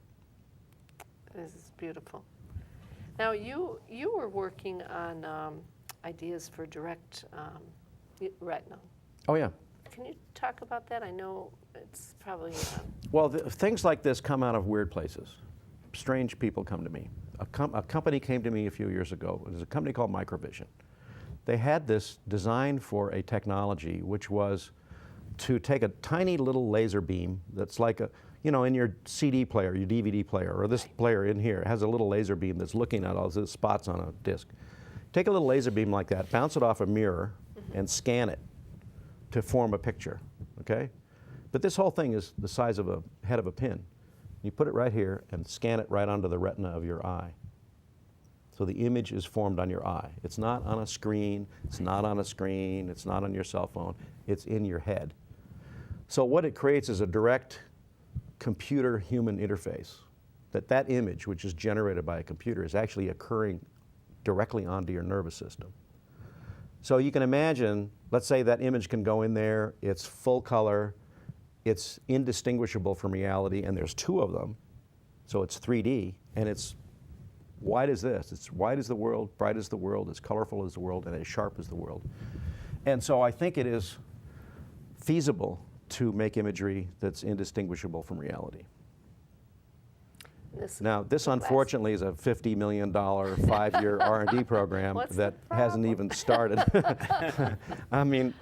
This is beautiful. Now, you were working on ideas for direct retina. Oh yeah. Can you talk about that? I know it's probably... Well, things like this come out of weird places. Strange people come to me. A company came to me a few years ago. It was a company called Microvision. They had this design for a technology which was to take a tiny little laser beam that's like in your CD player, your DVD player, or this player in here has a little laser beam that's looking at all those spots on a disc. Take a little laser beam like that, bounce it off a mirror, and scan it to form a picture, okay? But this whole thing is the size of a head of a pin. You put it right here and scan it right onto the retina of your eye. So the image is formed on your eye. It's not on a screen, it's not on a screen, it's not on your cell phone, it's in your head. So what it creates is a direct computer-human interface. That image, which is generated by a computer, is actually occurring directly onto your nervous system. So you can imagine, let's say that image can go in there, it's full color, it's indistinguishable from reality, and there's two of them, so it's 3D, and it's wide as this. It's wide as the world, bright as the world, as colorful as the world, and as sharp as the world. And so I think it is feasible to make imagery that's indistinguishable from reality. Now, this unfortunately is a $50 million 5-year R&D program What's that the hasn't problem? even started. I mean,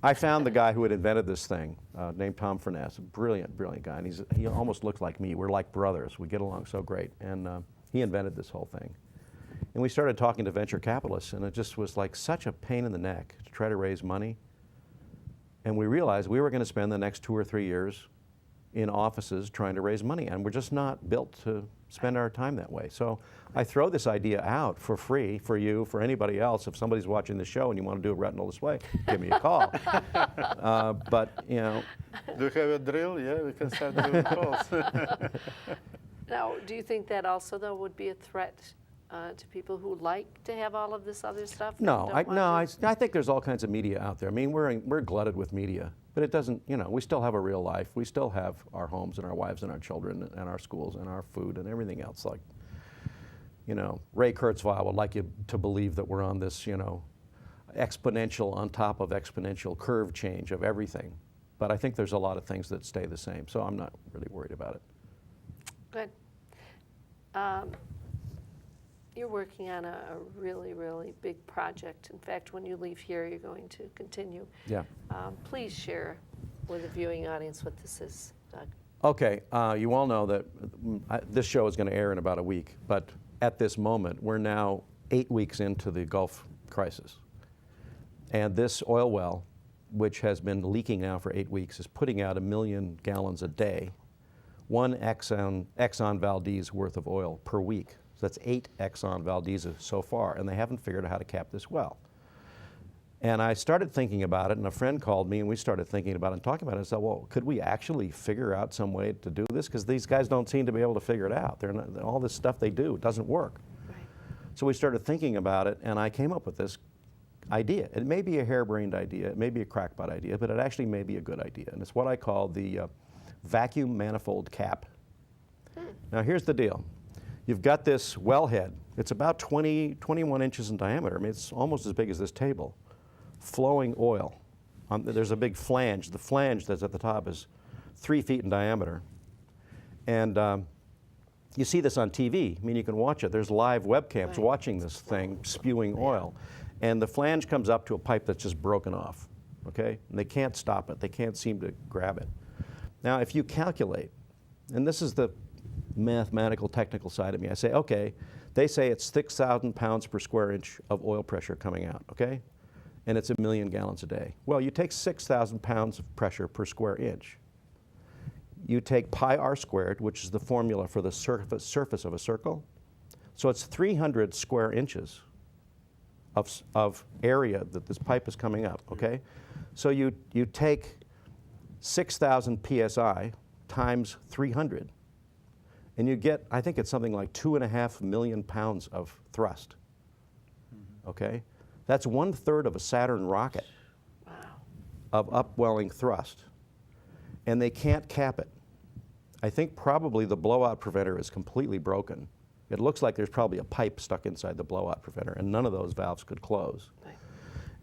I found the guy who had invented this thing, named Tom Furness, a brilliant, brilliant guy, and he almost looked like me. We're like brothers. We get along so great, and he invented this whole thing. And we started talking to venture capitalists, and it just was like such a pain in the neck to try to raise money. And we realized we were going to spend the next 2 or 3 years in offices trying to raise money, and we're just not built to spend our time that way. So I throw this idea out for free for you, for anybody else. If somebody's watching the show and you want to do a retinal display, give me a call. But, you know. Do you have a drill? Yeah, we can start doing calls. Now, do you think that also, though, would be a threat to people who like to have all of this other stuff? and No, don't want to? I think there's all kinds of media out there. I mean, we're glutted with media, but it doesn't, you know, we still have a real life. We still have our homes and our wives and our children and our schools and our food and everything else. Like, you know, Ray Kurzweil would like you to believe that we're on this, you know, exponential on top of exponential curve change of everything. But I think there's a lot of things that stay the same, so I'm not really worried about it. Good. You're working on a really, really big project. In fact, when you leave here, you're going to continue. Yeah. Please share with the viewing audience what this is, Doug. Okay, you all know that this show is going to air in about a week, but at this moment, we're now 8 weeks into the Gulf crisis. And this oil well, which has been leaking now for 8 weeks, is putting out 1 million gallons a day, 1 Exxon Valdez worth of oil per week. So that's 8 Exxon Valdez's so far, and they haven't figured out how to cap this well. And I started thinking about it, and a friend called me, and we started thinking about it and talking about it. I said, well, could we actually figure out some way to do this? Because these guys don't seem to be able to figure it out. They're not, all this stuff they do doesn't work. Right. So we started thinking about it, and I came up with this idea. It may be a harebrained idea, it may be a crackpot idea, but it actually may be a good idea. And it's what I call the vacuum manifold cap. Now here's the deal. You've got this wellhead. It's about 21 inches in diameter. I mean, it's almost as big as this table. Flowing oil. There's a big flange. The flange that's at the top is 3 feet in diameter. And you see this on TV. I mean, you can watch it. There's live webcams watching this thing spewing oil. And the flange comes up to a pipe that's just broken off, okay? And they can't stop it. They can't seem to grab it. Now, if you calculate, and this is the mathematical technical side of me, I say, okay, they say it's 6,000 pounds per square inch of oil pressure coming out, okay? And it's 1 million gallons a day. Well, you take 6,000 pounds of pressure per square inch. You take pi r squared, which is the formula for the surface of a circle. So it's 300 square inches of area that this pipe is coming up, okay? So you take 6,000 psi times 300, and you get, I think it's something like 2.5 million pounds of thrust, okay? That's 1/3 of a Saturn rocket of upwelling thrust, and they can't cap it. I think probably the blowout preventer is completely broken. It looks like there's probably a pipe stuck inside the blowout preventer, and none of those valves could close. Right.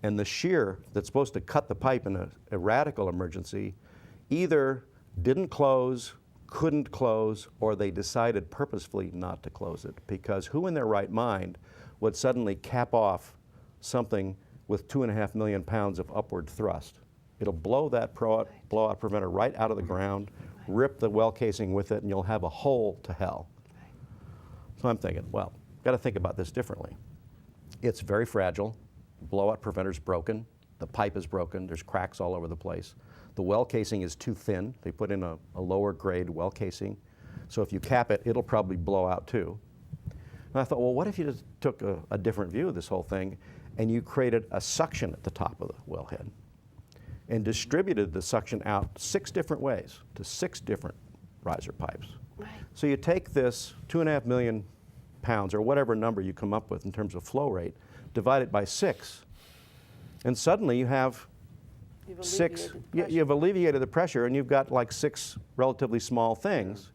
And the shear that's supposed to cut the pipe in a radical emergency either didn't close, couldn't close, or they decided purposefully not to close it, because who in their right mind would suddenly cap off something with 2.5 million pounds of upward thrust? It'll blow that blowout preventer right out of the ground, rip the well casing with it, and you'll have a hole to hell. So I'm thinking, well, got to think about this differently. It's very fragile. Blowout preventer's broken. The pipe is broken. There's cracks all over the place. The well casing is too thin. They put in a lower grade well casing. So if you cap it, it'll probably blow out too. And I thought, well, what if you just took a different view of this whole thing and you created a suction at the top of the wellhead and distributed the suction out 6 different ways to 6 different riser pipes. Right. So you take this 2.5 million pounds, or whatever number you come up with in terms of flow rate, divide it by 6, and suddenly you have you've alleviated the pressure, and you've got like 6 relatively small things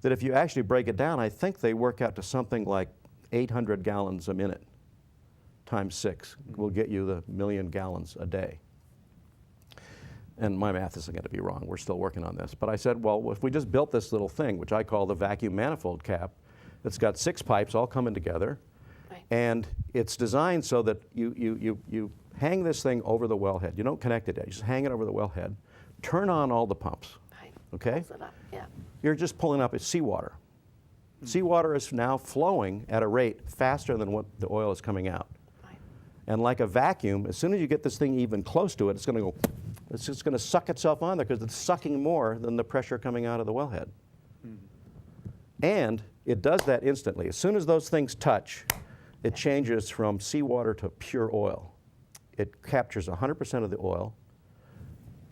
that if you actually break it down, I think they work out to something like 800 gallons a minute times 6 will get you the 1 million gallons a day. And my math isn't going to be wrong. We're still working on this. But I said, well, if we just built this little thing, which I call the vacuum manifold cap, it's got 6 pipes all coming together. Right. And it's designed so that you hang this thing over the wellhead. You don't connect it yet. You just hang it over the wellhead. Turn on all the pumps. Right. Okay? Pulls it up. Yeah. You're just pulling up seawater. Seawater is now flowing at a rate faster than what the oil is coming out. Right. And like a vacuum, as soon as you get this thing even close to it, it's going to go, it's just going to suck itself on there because it's sucking more than the pressure coming out of the wellhead. And it does that instantly. As soon as those things touch, it changes from seawater to pure oil. It captures 100% of the oil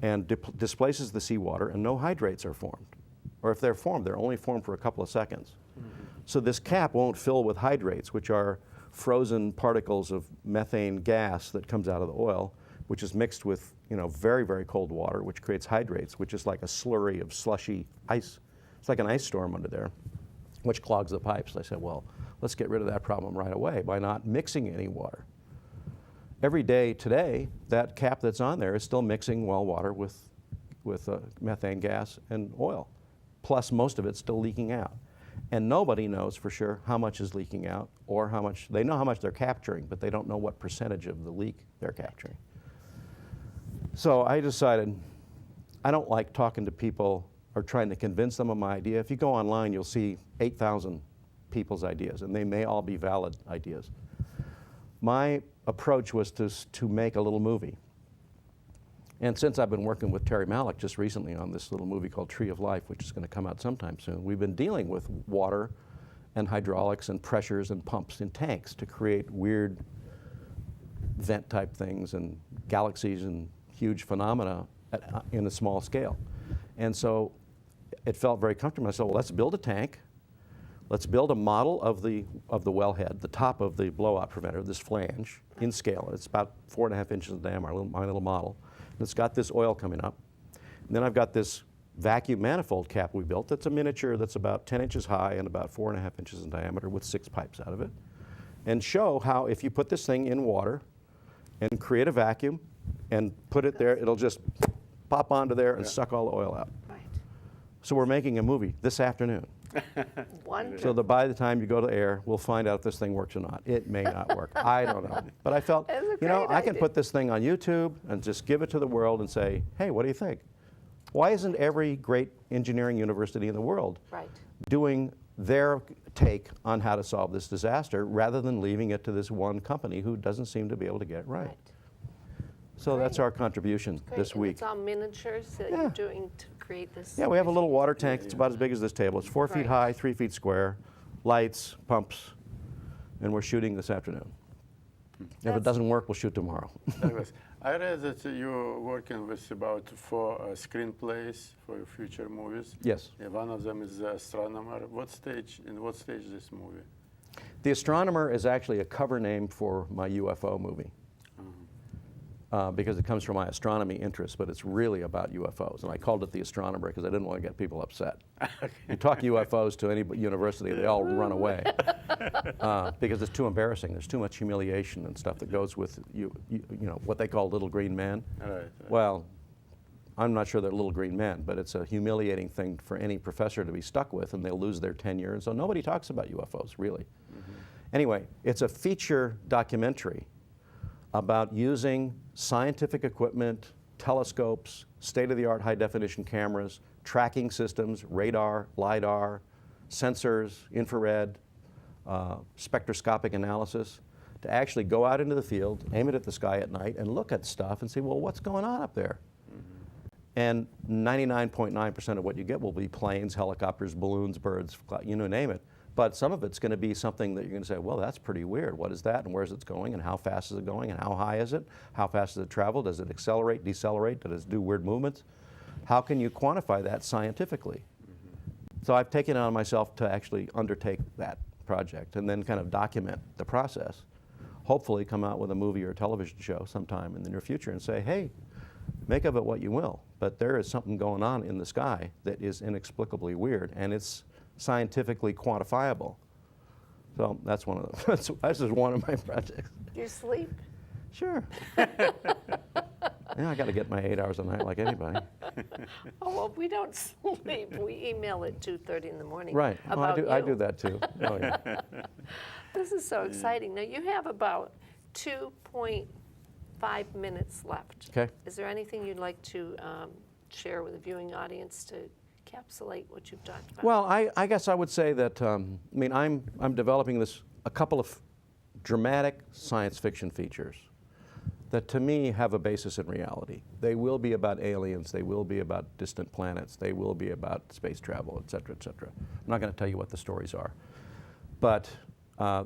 and displaces the seawater, and no hydrates are formed. Or if they're formed, they're only formed for a couple of seconds. So this cap won't fill with hydrates, which are frozen particles of methane gas that comes out of the oil, which is mixed with very, very cold water, which creates hydrates, which is like a slurry of slushy ice. It's like an ice storm under there, which clogs the pipes. I said, well, let's get rid of that problem right away by not mixing any water. Every day today, that cap that's on there is still mixing well water with methane gas and oil, plus most of it's still leaking out. And nobody knows for sure how much is leaking out or how much, they know how much they're capturing, but they don't know what percentage of the leak they're capturing. So I decided I don't like talking to people or trying to convince them of my idea. If you go online, you'll see 8,000 people's ideas, and they may all be valid ideas. My approach was to make a little movie. And since I've been working with Terry Malick just recently on this little movie called Tree of Life, which is going to come out sometime soon, we've been dealing with water and hydraulics and pressures and pumps in tanks to create weird vent type things and galaxies and huge phenomena in a small scale. And so it felt very comfortable. I said, well, let's build a tank. Let's build a model of the wellhead, the top of the blowout preventer, this flange, in scale. It's about 4.5 inches in diameter, my little model. And it's got this oil coming up. And then I've got this vacuum manifold cap we built that's a miniature that's about 10 inches high and about 4.5 inches in diameter with 6 pipes out of it. And show how if you put this thing in water and create a vacuum and put it there, it'll just pop onto there and suck all the oil out. Right. So we're making a movie this afternoon. Wonderful. So that by the time you go to air, we'll find out if this thing works or not. It may not work. I don't know. But I felt, That's a you know, great I can idea. put this thing on YouTube and just give it to the world and say, hey, what do you think? Why isn't every great engineering university in the world Right. doing their take on how to solve this disaster rather than leaving it to this one company who doesn't seem to be able to get it right? Right. So that's Great. our contribution Great. this And week. It's all miniatures that Yeah. you're doing to create this. Yeah, we have a little water tank that's about as big as this table. It's 4 feet Right. high, 3 feet square, lights, pumps, and we're shooting this afternoon. If That's- it doesn't work, we'll shoot tomorrow. Douglas, I read that you're working with about 4 screenplays for your future movies. Yes. Yeah, one of them is The Astronomer. In what stage is this movie? The Astronomer is actually a cover name for my UFO movie. Because it comes from my astronomy interest, but it's really about UFOs. And I called it The Astronomer because I didn't want to get people upset. You talk UFOs to any university, they all run away because it's too embarrassing. There's too much humiliation and stuff that goes with you know what they call little green men. Right. Well, I'm not sure they're little green men, but it's a humiliating thing for any professor to be stuck with, and they'll lose their tenure. And so nobody talks about UFOs, really. Anyway, it's a feature documentary about using scientific equipment, telescopes, state-of-the-art high-definition cameras, tracking systems, radar, LiDAR, sensors, infrared, spectroscopic analysis, to actually go out into the field, aim it at the sky at night, and look at stuff and say, well, what's going on up there? And 99.9% of what you get will be planes, helicopters, balloons, birds, you know, name it. But some of it's going to be something that you're going to say, well, that's pretty weird. What is that, and where's it going, and how fast is it going, and how high is it? How fast does it travel? Does it accelerate, decelerate? Does it do weird movements? How can you quantify that scientifically? So I've taken it on myself to actually undertake that project and then kind of document the process. Hopefully come out with a movie or a television show sometime in the near future and say, hey, make of it what you will, but there is something going on in the sky that is inexplicably weird, and it's scientifically quantifiable. So that's one of them. This is one of my projects. Do you sleep? Sure. Yeah, I got to get my 8 hours a night like anybody. Oh, well, we don't sleep. We email at 2:30 in the morning. Right. Well, About I you. do that too. Oh, yeah. This is so exciting. Now, you have about 2.5 minutes left. Okay. Is there anything you'd like to share with the viewing audience to encapsulate what you've talked about? Well, I guess I would say that, I mean, I'm developing a couple of dramatic science fiction features that to me have a basis in reality. They will be about aliens, they will be about distant planets, they will be about space travel, et cetera, et cetera. I'm not going to tell you what the stories are, but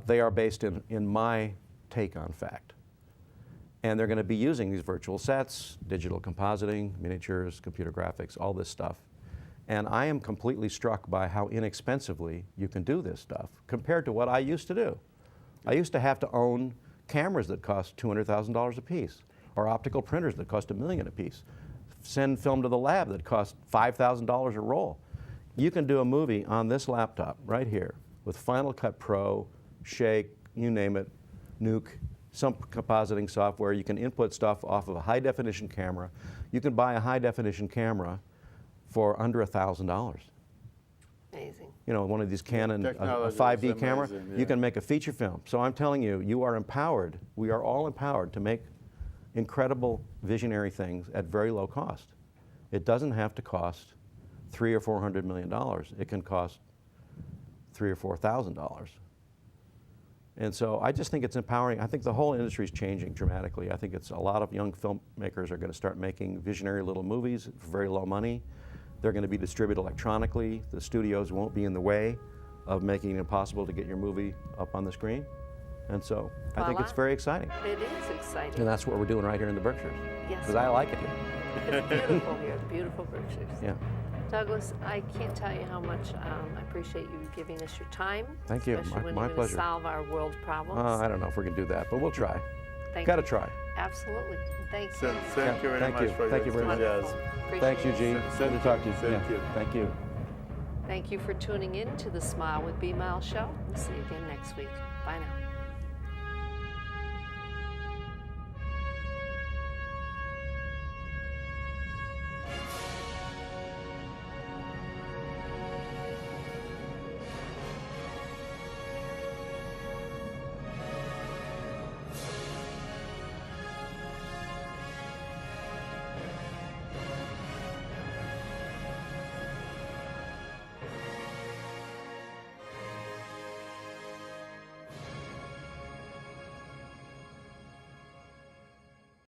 they are based in my take on fact. And they're going to be using these virtual sets, digital compositing, miniatures, computer graphics, all this stuff. And I am completely struck by how inexpensively you can do this stuff compared to what I used to do. I used to have to own cameras that cost $200,000 a piece, or optical printers that cost $1 million a piece. Send film to the lab that cost $5,000 a roll. You can do a movie on this laptop right here with Final Cut Pro, Shake, you name it, Nuke, some compositing software. You can input stuff off of a high definition camera. You can buy a high definition camera for under $1,000. Amazing. You know, one of these Canon, a Technology is 5D camera, amazing, you yeah. can make a feature film. So I'm telling you, you are empowered, we are all empowered to make incredible visionary things at very low cost. It doesn't have to cost $300 or $400 million. It can cost $3,000 or $4,000. And so I just think it's empowering. I think the whole industry is changing dramatically. I think it's a lot of young filmmakers are going to start making visionary little movies for very low money. They're going to be distributed electronically. The studios won't be in the way of making it possible to get your movie up on the screen. And so I think it's very exciting. It is exciting. And that's what we're doing right here in the Berkshires. Yes. Because I like it here. It's beautiful here, the beautiful Berkshires. Yeah. Douglas, I can't tell you how much I appreciate you giving us your time. Thank you. Especially when My you're pleasure. going to solve our world problems. I don't know if we can do that, but we'll try. Thank Got to you. try. Absolutely. Thank you. Thank you very Thank much you. for Thank your you very much. enthusiasm. Appreciate Thanks, it. Eugene. Good to talk to you. Thank you. Thank you. Thank you for tuning in to the Smile with B-Mile show. We'll see you again next week. Bye now.